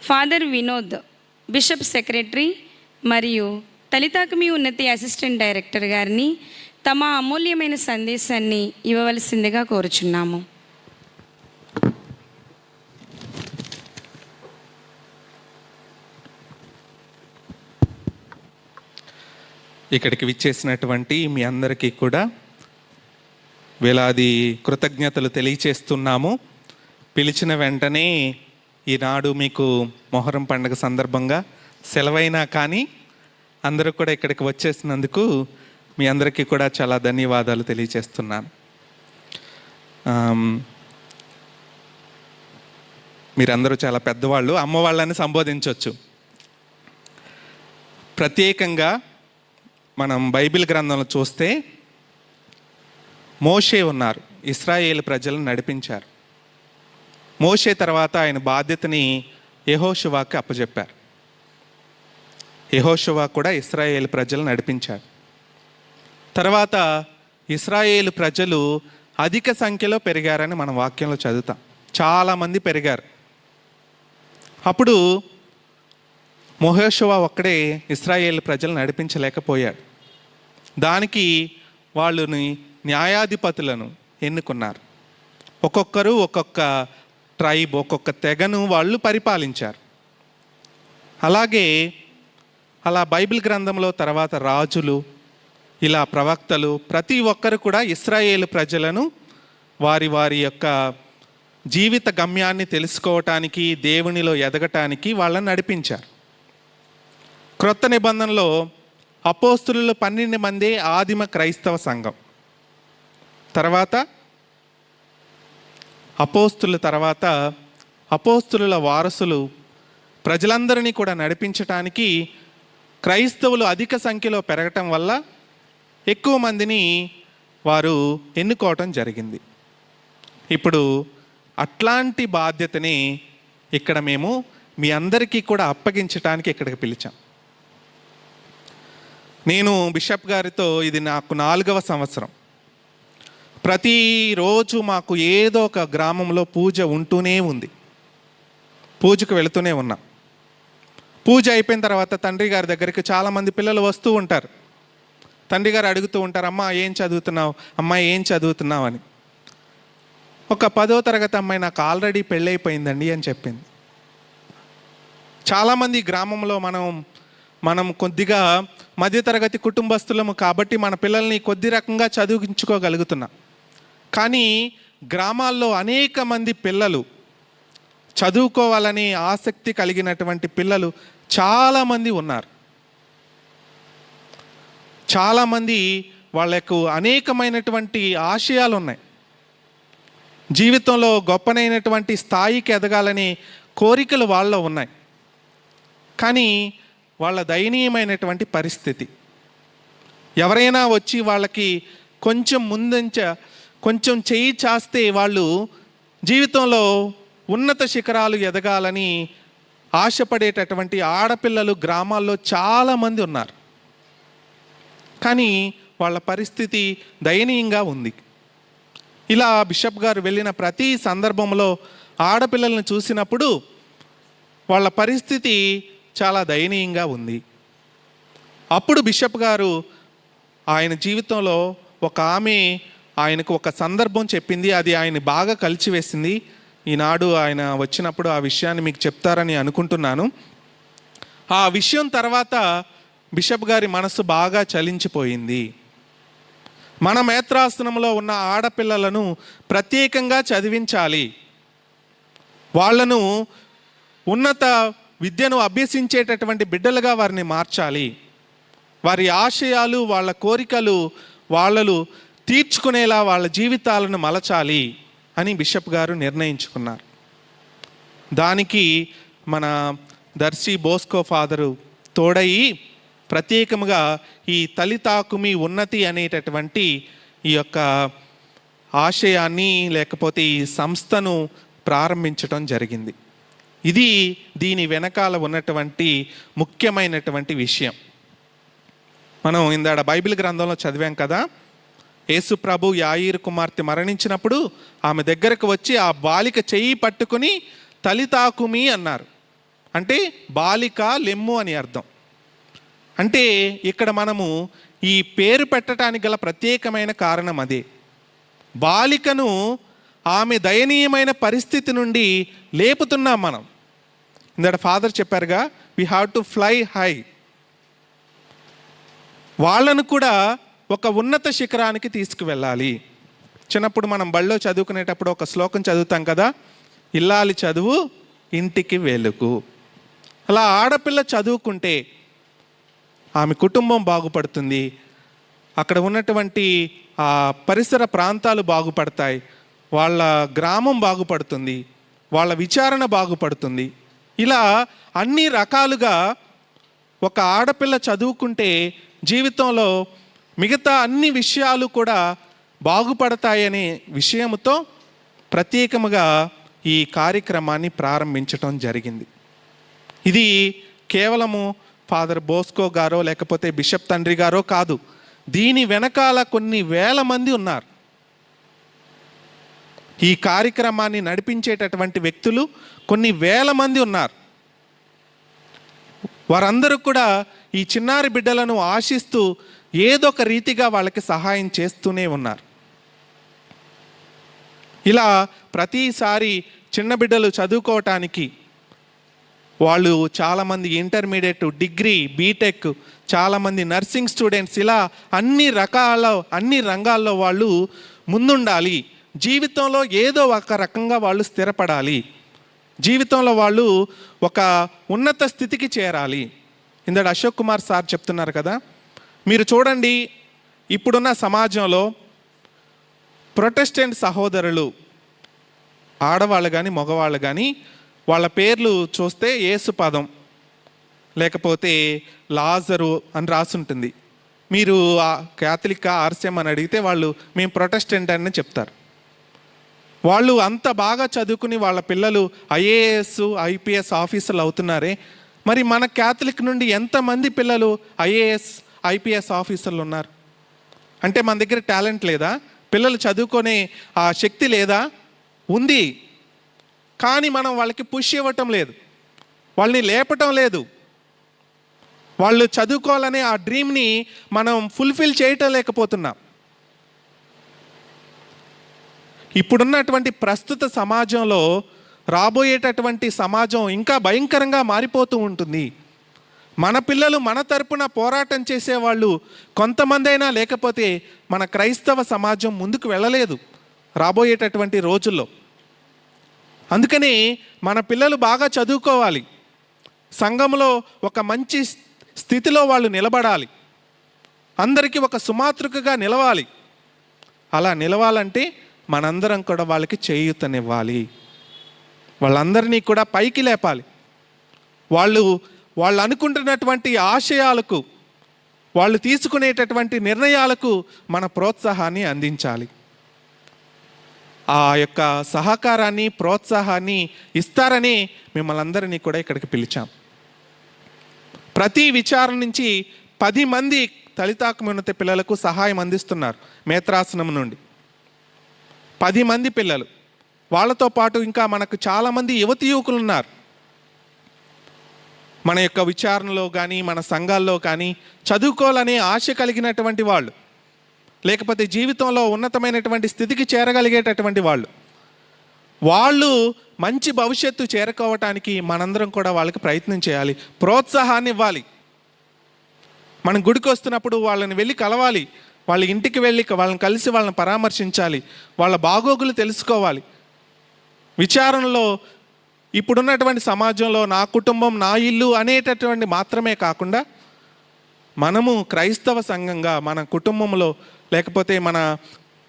Father Vinod, bishop secretary మరియు తలితాకుమి ఉన్నతి assistant director గారిని తమ అమూల్యమైన సందేశాన్ని ఇవ్వవలసిందిగా కోరుచున్నాము. ఇక్కడికి విచ్చేసినటువంటి మీ అందరికీ కూడా వేలాది కృతజ్ఞతలు తెలియచేస్తున్నాము. పిలిచిన వెంటనే ఈనాడు మీకు మొహరం పండుగ సందర్భంగా సెలవైనా కానీ అందరూ కూడా ఇక్కడికి వచ్చేసినందుకు మీ అందరికీ కూడా చాలా ధన్యవాదాలు తెలియచేస్తున్నాను. మీరందరూ చాలా పెద్దవాళ్ళు, అమ్మవాళ్ళని సంబోధించవచ్చు. ప్రత్యేకంగా మనం బైబిల్ గ్రంథంలో చూస్తే మోషే ఉన్నారు, ఇశ్రాయేలు ప్రజలను నడిపించారు. మోషే తర్వాత ఆయన బాధ్యతని యెహోషువకి అప్పచెప్పారు. యెహోషువ కూడా ఇశ్రాయేలు ప్రజలను నడిపించాడు. తర్వాత ఇశ్రాయేలు ప్రజలు అధిక సంఖ్యలో పెరిగారని మనం వాక్యంలో చదువుతాం. చాలామంది పెరిగారు. అప్పుడు యెహోషువ ఒక్కడే ఇశ్రాయేలు ప్రజలు నడిపించలేకపోయాడు. దానికి వాళ్ళని న్యాయాధిపతులను ఎన్నుకున్నారు. ఒక్కొక్కరు ఒక్కొక్క ట్రైబ్, ఒక్కొక్క తెగను వాళ్ళు పరిపాలించారు. అలా బైబిల్ గ్రంథంలో తర్వాత రాజులు, ఇలా ప్రవక్తలు, ప్రతి ఒక్కరు కూడా ఇశ్రాయేలు ప్రజలను వారి వారి యొక్క జీవిత గమ్యాన్ని తెలుసుకోవటానికి, దేవునిలో ఎదగటానికి వాళ్ళని నడిపించారు. క్రొత్త నిబంధనలో అపోస్తులు 12 మంది ఆదిమ క్రైస్తవ సంఘం. తర్వాత అపోస్తుల వారసులు ప్రజలందరినీ కూడా నడిపించటానికి క్రైస్తవులు అధిక సంఖ్యలో పెరగటం వల్ల ఎక్కువ మందిని వారు ఎన్నుకోవటం జరిగింది. ఇప్పుడు అట్లాంటి బాధ్యతని ఇక్కడ మేము మీ అందరికీ కూడా అప్పగించటానికి ఇక్కడికి పిలిచాం. నేను బిషప్ గారితో ఇది నాకు 4వ సంవత్సరం. ప్రతిరోజు మాకు ఏదో ఒక గ్రామంలో పూజ ఉంటూనే ఉంది. పూజకు వెళుతూనే ఉన్నాం. పూజ అయిపోయిన తర్వాత తండ్రి గారి దగ్గరికి చాలామంది పిల్లలు వస్తూ ఉంటారు. తండ్రి గారు అడుగుతూ ఉంటారు, అమ్మ ఏం చదువుతున్నావు, అమ్మ ఏం చదువుతున్నావు అని. ఒక 10వ తరగతి అమ్మాయి నాకు ఆల్రెడీ పెళ్ళైపోయిందండి అని చెప్పింది. చాలామంది గ్రామంలో మనం కొద్దిగా మధ్యతరగతి కుటుంబస్తులము కాబట్టి మన పిల్లల్ని కొద్ది రకంగా చదివించుకోగలుగుతున్నాం. కానీ గ్రామాల్లో అనేక మంది పిల్లలు, చదువుకోవాలని ఆసక్తి కలిగినటువంటి పిల్లలు చాలామంది ఉన్నారు. చాలామంది వాళ్ళకు అనేకమైనటువంటి ఆశయాలు ఉన్నాయి. జీవితంలో గొప్పనైనటువంటి స్థాయికి ఎదగాలని కోరికలు వాళ్ళలో ఉన్నాయి. కానీ వాళ్ళ దయనీయమైనటువంటి పరిస్థితి. ఎవరైనా వచ్చి వాళ్ళకి కొంచెం చేయి చాస్తే వాళ్ళు జీవితంలో ఉన్నత శిఖరాలు ఎదగాలని ఆశపడేటటువంటి ఆడపిల్లలు గ్రామాల్లో చాలామంది ఉన్నారు. కానీ వాళ్ళ పరిస్థితి దయనీయంగా ఉంది. ఇలా బిషప్ గారు వెళ్ళిన ప్రతి సందర్భంలో ఆడపిల్లల్ని చూసినప్పుడు వాళ్ళ పరిస్థితి చాలా దయనీయంగా ఉంది. అప్పుడు బిషప్ గారు ఆయన జీవితంలో ఒక ఆమె ఆయనకు ఒక సందర్భం చెప్పింది. అది ఆయన బాగా కలిచివేసింది. ఈనాడు ఆయన వచ్చినప్పుడు ఆ విషయాన్ని మీకు చెప్తారని అనుకుంటున్నాను. ఆ విషయం తర్వాత బిషప్ గారి మనసు బాగా చలించిపోయింది. మన మేత్రాసనంలో ఉన్న ఆడపిల్లలను ప్రత్యేకంగా చదివించాలి, వాళ్లను ఉన్నత విద్యను అభ్యసించేటటువంటి బిడ్డలుగా వారిని మార్చాలి, వారి ఆశయాలు వాళ్ళ కోరికలు వాళ్ళు తీర్చుకునేలా వాళ్ళ జీవితాలను మలచాలి అని బిషప్ గారు నిర్ణయించుకున్నారు. దానికి మన దర్శి బోస్కో ఫాదరు తోడయి ప్రత్యేకముగా ఈ తలితాకుమి ఉన్నతి అనేటటువంటి ఈ యొక్క ఆశయాన్ని లేకపోతే ఈ సంస్థను ప్రారంభించడం జరిగింది. ఇది దీని వెనకాల ఉన్నటువంటి ముఖ్యమైనటువంటి విషయం. మనం ఇందాడ బైబిల్ గ్రంథంలో చదివాం కదా, యేసు ప్రభు యాయీరు కుమార్తె మరణించినప్పుడు ఆమె దగ్గరకు వచ్చి ఆ బాలిక చెయ్యి పట్టుకుని తలితాకుమి అన్నారు. అంటే బాలిక లెమ్ము అని అర్థం. అంటే ఇక్కడ మనము ఈ పేరు పెట్టడానికి గల ప్రత్యేకమైన కారణం అదే. బాలికను ఆమె దయనీయమైన పరిస్థితి నుండి లేపుతున్నాం మనం. ఇందాక ఫాదర్ చెప్పారుగా, we have to fly high. వాళ్ళను కూడా ఒక ఉన్నత శిఖరానికి తీసుకువెళ్ళాలి. చిన్నప్పుడు మనం బళ్ళో చదువుకునేటప్పుడు ఒక శ్లోకం చదువుతాం కదా, ఇల్లాలి చదువు ఇంటికి వెలుగు. అలా ఆడపిల్ల చదువుకుంటే ఆమె కుటుంబం బాగుపడుతుంది, అక్కడ ఉన్నటువంటి ఆ పరిసర ప్రాంతాలు బాగుపడతాయి, వాళ్ళ గ్రామం బాగుపడుతుంది, వాళ్ళ విచారణ బాగుపడుతుంది. ఇలా అన్ని రకాలుగా ఒక ఆడపిల్ల చదువుకుంటే జీవితంలో మిగతా అన్ని విషయాలు కూడా బాగుపడతాయనే విషయంతో ప్రత్యేకముగా ఈ కార్యక్రమాన్ని ప్రారంభించటం జరిగింది. ఇది కేవలము ఫాదర్ బోస్కో గారో లేకపోతే బిషప్ తండ్రి గారో కాదు, దీని వెనకాల కొన్ని వేల మంది ఉన్నారు. ఈ కార్యక్రమాన్ని నడిపించేటటువంటి వ్యక్తులు కొన్ని వేల మంది ఉన్నారు. వారందరూ కూడా ఈ చిన్నారి బిడ్డలను ఆశిస్తూ ఏదో ఒక రీతిగా వాళ్ళకి సహాయం చేస్తూనే ఉన్నారు. ఇలా ప్రతిసారి చిన్న బిడ్డలు చదువుకోవటానికి వాళ్ళు చాలామంది ఇంటర్మీడియట్, డిగ్రీ, బీటెక్, చాలామంది నర్సింగ్ స్టూడెంట్స్, ఇలా అన్ని రంగాల్లో వాళ్ళు ముందుండాలి. జీవితంలో ఏదో ఒక రకంగా వాళ్ళు స్థిరపడాలి, జీవితంలో వాళ్ళు ఒక ఉన్నత స్థితికి చేరాలి. ఇందాక అశోక్ కుమార్ సార్ చెప్తున్నారు కదా, మీరు చూడండి ఇప్పుడున్న సమాజంలో ప్రొటెస్టెంట్ సహోదరులు, ఆడవాళ్ళు కానీ మగవాళ్ళు కానీ, వాళ్ళ పేర్లు చూస్తే యేసు పదం లేకపోతే లాజరు అని రాసుంటుంది. మీరు క్యాథలిక్ ఆర్సిఎం అని అడిగితే వాళ్ళు మేము ప్రొటెస్టెంట్ అని చెప్తారు. వాళ్ళు అంత బాగా చదువుకుని వాళ్ళ పిల్లలు ఐఏఎస్, ఐపీఎస్ ఆఫీసర్లు అవుతున్నారే, మరి మన క్యాథలిక్ నుండి ఎంతమంది పిల్లలు ఐఏఎస్, ఐపీఎస్ ఆఫీసర్లు ఉన్నారు? అంటే మన దగ్గర టాలెంట్ లేదా? పిల్లలు చదువుకునే ఆ శక్తి లేదా? ఉంది, కానీ మనం వాళ్ళకి పుష్ ఇవ్వటం లేదు, వాళ్ళని లేపటం లేదు. వాళ్ళు చదువుకోవాలనే ఆ డ్రీమ్ని మనం ఫుల్ఫిల్ చేయటం లేకపోతున్నాం. ఇప్పుడున్నటువంటి ప్రస్తుత సమాజంలో రాబోయేటటువంటి సమాజం ఇంకా భయంకరంగా మారిపోతూ ఉంటుంది. మన పిల్లలు మన తరపున పోరాటం చేసేవాళ్ళు కొంతమంది అయినా లేకపోతే మన క్రైస్తవ సమాజం ముందుకు వెళ్ళలేదు రాబోయేటటువంటి రోజుల్లో. అందుకని మన పిల్లలు బాగా చదువుకోవాలి, సంఘంలో ఒక మంచి స్థితిలో వాళ్ళు నిలబడాలి, అందరికీ ఒక సుమాతృకగా నిలవాలి. అలా నిలవాలంటే మనందరం కూడా వాళ్ళకి చేయూతనివ్వాలి, వాళ్ళందరినీ కూడా పైకి లేపాలి. వాళ్ళు అనుకుంటున్నటువంటి ఆశయాలకు, వాళ్ళు తీసుకునేటటువంటి నిర్ణయాలకు మన ప్రోత్సాహాన్ని అందించాలి. ఆ యొక్క సహకారాన్ని, ప్రోత్సాహాన్ని ఇస్తారని మిమ్మల్ని అందరినీ కూడా ఇక్కడికి పిలిచాం. ప్రతి విచారణ నుంచి 10 మంది తలితాకమున్నత పిల్లలకు సహాయం అందిస్తున్నారు. మేత్రాసనం నుండి 10 మంది పిల్లలు, వాళ్ళతో పాటు ఇంకా మనకు చాలామంది యువతి యువకులు ఉన్నారు. మన యొక్క విచారణలో కానీ మన సంఘాల్లో కానీ చదువుకోవాలనే ఆశ కలిగినటువంటి వాళ్ళు, లేకపోతే జీవితంలో ఉన్నతమైనటువంటి స్థితికి చేరగలిగేటటువంటి వాళ్ళు మంచి భవిష్యత్తు చేరుకోవటానికి మనందరం కూడా వాళ్ళకి ప్రయత్నం చేయాలి, ప్రోత్సాహాన్ని ఇవ్వాలి. మనం గుడికి వస్తున్నప్పుడు వాళ్ళని వెళ్ళి కలవాలి, వాళ్ళ ఇంటికి వెళ్ళి వాళ్ళని కలిసి వాళ్ళని పరామర్శించాలి, వాళ్ళ బాగోగులు తెలుసుకోవాలి. విచారణలో ఇప్పుడున్నటువంటి సమాజంలో నా కుటుంబం, నా ఇల్లు అనేటటువంటి మాత్రమే కాకుండా మనము క్రైస్తవ సంఘంగా మన కుటుంబంలో, లేకపోతే మన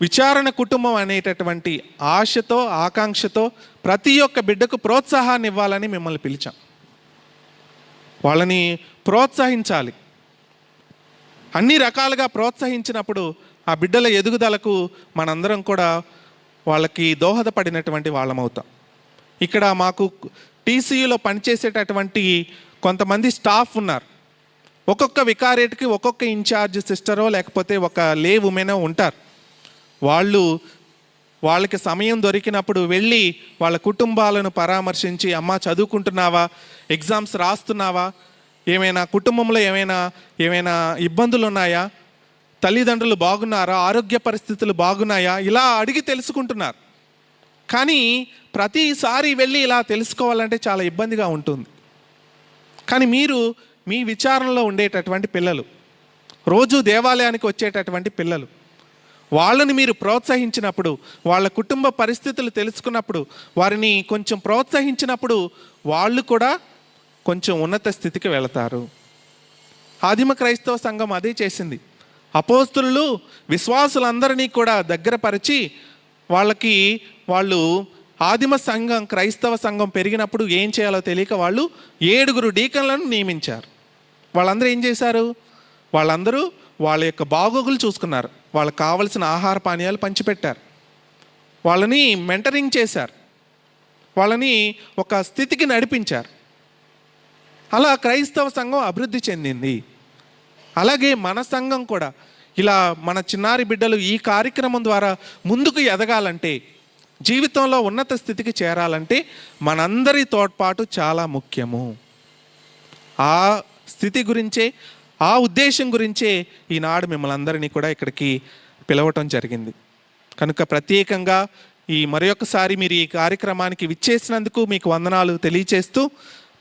విచారణ కుటుంబం అనేటటువంటి ఆశతో, ఆకాంక్షతో ప్రతి ఒక్క బిడ్డకు ప్రోత్సాహాన్ని ఇవ్వాలని మిమ్మల్ని పిలిచాం. వాళ్ళని ప్రోత్సహించాలి. అన్ని రకాలుగా ప్రోత్సహించినప్పుడు ఆ బిడ్డల ఎదుగుదలకు మనందరం కూడా వాళ్ళకి దోహదపడినటువంటి వాళ్ళమవుతాం. ఇక్కడ మాకు టీసీయూలో పనిచేసేటటువంటి కొంతమంది స్టాఫ్ ఉన్నారు. ఒక్కొక్క వికారేట్కి ఒక్కొక్క ఇన్ఛార్జ్ సిస్టరో లేకపోతే ఒక లే ఉమెనో ఉంటారు. వాళ్ళు వాళ్ళకి సమయం దొరికినప్పుడు వెళ్ళి వాళ్ళ కుటుంబాలను పరామర్శించి, అమ్మ చదువుకుంటున్నావా, ఎగ్జామ్స్ రాస్తున్నావా, ఏమైనా కుటుంబంలో ఏమైనా ఇబ్బందులు ఉన్నాయా, తల్లిదండ్రులు బాగున్నారా, ఆరోగ్య పరిస్థితులు బాగున్నాయా, ఇలా అడిగి తెలుసుకుంటున్నారు. కానీ ప్రతిసారి వెళ్ళి ఇలా తెలుసుకోవాలంటే చాలా ఇబ్బందిగా ఉంటుంది. కానీ మీరు మీ విచారణలో ఉండేటటువంటి పిల్లలు, రోజు దేవాలయానికి వచ్చేటటువంటి పిల్లలు, వాళ్ళని మీరు ప్రోత్సహించినప్పుడు, వాళ్ళ కుటుంబ పరిస్థితులు తెలుసుకున్నప్పుడు, వారిని కొంచెం ప్రోత్సహించినప్పుడు వాళ్ళు కూడా కొంచెం ఉన్నత స్థితికి వెళతారు. ఆదిమ క్రైస్తవ సంఘం అదే చేసింది. అపోస్తులు విశ్వాసులందరినీ కూడా దగ్గరపరిచి వాళ్ళు ఆదిమ సంఘం, క్రైస్తవ సంఘం పెరిగినప్పుడు ఏం చేయాలో తెలియక వాళ్ళు 7 డీకన్లను నియమించారు. వాళ్ళందరూ ఏం చేశారు? వాళ్ళందరూ వాళ్ళ యొక్క బాగోగులు చూసుకున్నారు. వాళ్ళకి కావలసిన ఆహార పానీయాలు పంచిపెట్టారు, వాళ్ళని మెంటరింగ్ చేశారు, వాళ్ళని ఒక స్థితికి నడిపించారు. అలా క్రైస్తవ సంఘం అభివృద్ధి చెందింది. అలాగే మన సంఘం కూడా ఇలా మన చిన్నారి బిడ్డలు ఈ కార్యక్రమం ద్వారా ముందుకు ఎదగాలంటే, జీవితంలో ఉన్నత స్థితికి చేరాలంటే మనందరి తోడ్పాటు చాలా ముఖ్యము. ఆ స్థితి గురించే, ఆ ఉద్దేశం గురించే ఈనాడు మిమ్మల్ని అందరినీ కూడా ఇక్కడికి పిలవటం జరిగింది. కనుక ప్రత్యేకంగా మరొకసారి మీరు ఈ కార్యక్రమానికి విచ్చేసినందుకు మీకు వందనాలు తెలియచేస్తూ,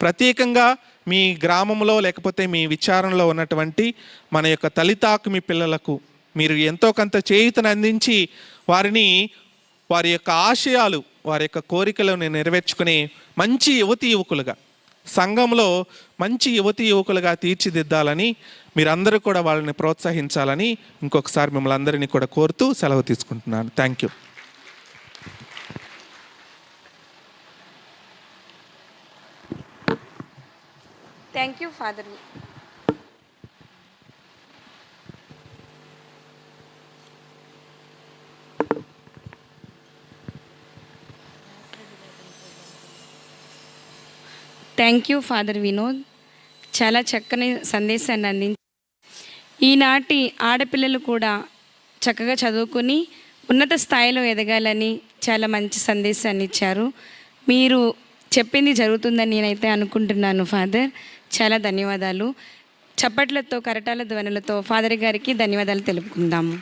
ప్రత్యేకంగా మీ గ్రామంలో లేకపోతే మీ విచారణలో ఉన్నటువంటి మన యొక్క తలితాకుమి పిల్లలకు మీరు ఎంతో కొంత చేయూతను అందించి వారి యొక్క ఆశయాలు, వారి యొక్క కోరికలను నెరవేర్చుకునే మంచి యువకులుగా, సంఘంలో మంచి యువకులుగా తీర్చిదిద్దాలని మీరందరూ కూడా వాళ్ళని ప్రోత్సహించాలని ఇంకొకసారి మిమ్మల్ని అందరినీ కూడా కోరుతూ సెలవు తీసుకుంటున్నాను. Thank you. Thank you father. Thank you father Vinod. చాలా చక్కని సందేశాన్ని అందించి ఈనాటి ఆడపిల్లలు కూడా చక్కగా చదువుకుని ఉన్నత స్థాయిలో ఎదగాలని చాలా మంచి సందేశాన్ని ఇచ్చారు. మీరు చెప్పింది జరుగుతుందని నేనైతే అనుకుంటున్నాను ఫాదర్. చాలా ధన్యవాదాలు. చప్పట్లతో, కరటాల ధ్వనులతో ఫాదర్ గారికి ధన్యవాదాలు తెలుపుకుందాము.